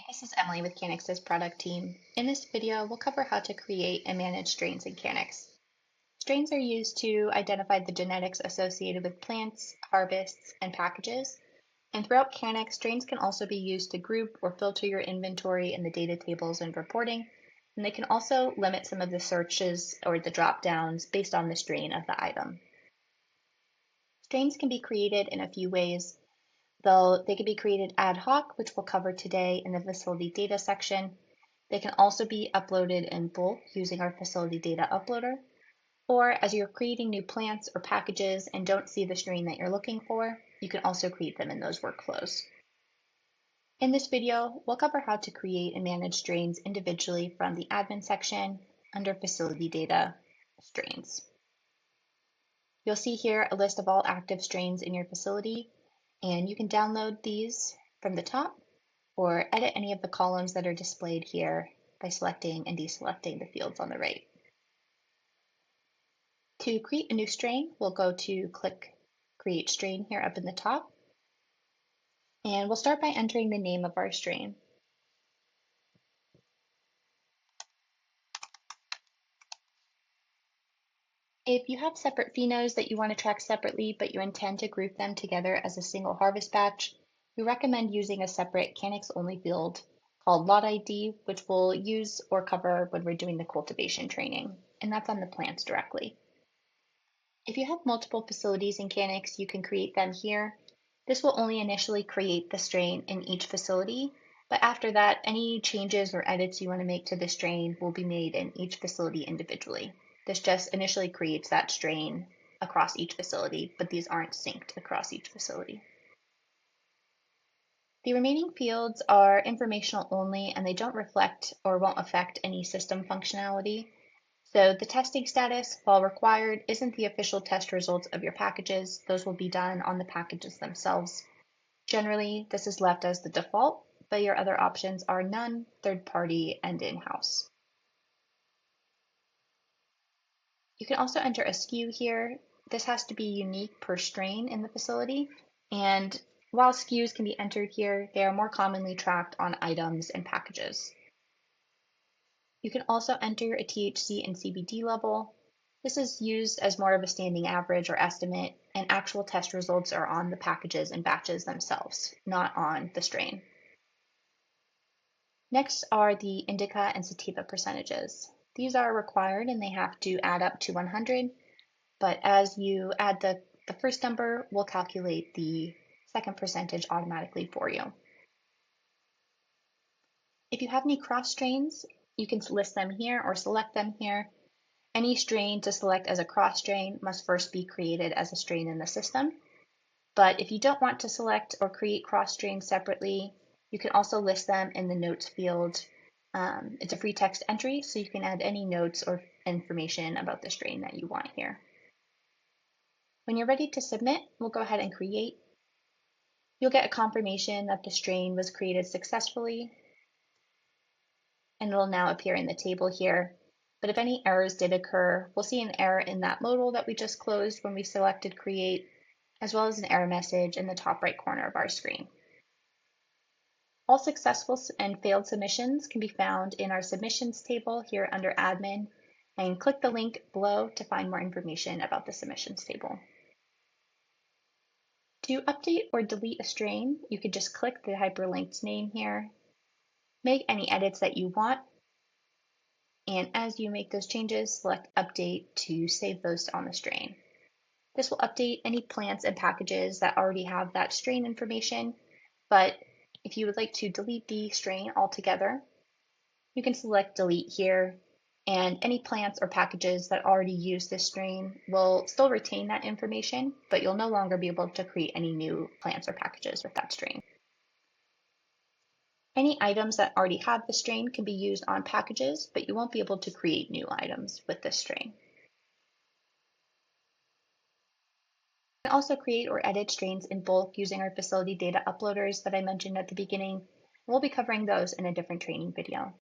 This is Emily with Canix's product team. In this video, we'll cover how to create and manage strains in Canix. Strains are used to identify the genetics associated with plants, harvests, and packages. And throughout Canix, strains can also be used to group or filter your inventory in the data tables and reporting. And they can also limit some of the searches or the drop downs based on the strain of the item. Strains can be created in a few ways. They can be created ad hoc, which we'll cover today in the facility data section. They can also be uploaded in bulk using our facility data uploader. Or as you're creating new plants or packages and don't see the strain that you're looking for, you can also create them in those workflows. In this video, we'll cover how to create and manage strains individually from the admin section under facility data strains. You'll see here a list of all active strains in your facility, and you can download these from the top or edit any of the columns that are displayed here by selecting and deselecting the fields on the right. To create a new strain, we'll go to click Create Strain here up in the top. And we'll start by entering the name of our strain. If you have separate phenos that you want to track separately, but you intend to group them together as a single harvest batch, we recommend using a separate Canix only field called lot ID, which we'll use or cover when we're doing the cultivation training, and that's on the plants directly. If you have multiple facilities in Canix, you can create them here. This will only initially create the strain in each facility, but after that, any changes or edits you want to make to the strain will be made in each facility individually. This just initially creates that strain across each facility, but these aren't synced across each facility. The remaining fields are informational only, and they don't reflect or won't affect any system functionality. So the testing status, while required, isn't the official test results of your packages. Those will be done on the packages themselves. Generally, this is left as the default, but your other options are none, third party, and in-house. You can also enter a SKU here. This has to be unique per strain in the facility. And while SKUs can be entered here, they are more commonly tracked on items and packages. You can also enter a THC and CBD level. This is used as more of a standing average or estimate, and actual test results are on the packages and batches themselves, not on the strain. Next are the indica and sativa percentages. These are required and they have to add up to 100, but as you add the first number, we'll calculate the second percentage automatically for you. If you have any cross strains, you can list them here or select them here. Any strain to select as a cross strain must first be created as a strain in the system. But if you don't want to select or create cross strains separately, you can also list them in the notes field. It's a free text entry, so you can add any notes or information about the strain that you want here. When you're ready to submit, we'll go ahead and create. You'll get a confirmation that the strain was created successfully, and it'll now appear in the table here. But if any errors did occur, we'll see an error in that modal that we just closed when we selected create, as well as an error message in the top right corner of our screen. All successful and failed submissions can be found in our submissions table here under admin, and click the link below to find more information about the submissions table. To update or delete a strain, you could just click the hyperlinked name here, make any edits that you want, and as you make those changes, select Update to save those on the strain. This will update any plants and packages that already have that strain information, but if you would like to delete the strain altogether, you can select Delete here, and any plants or packages that already use this strain will still retain that information, but you'll no longer be able to create any new plants or packages with that strain. Any items that already have the strain can be used on packages, but you won't be able to create new items with this strain. You can also create or edit strains in bulk using our facility data uploaders that I mentioned at the beginning. We'll be covering those in a different training video.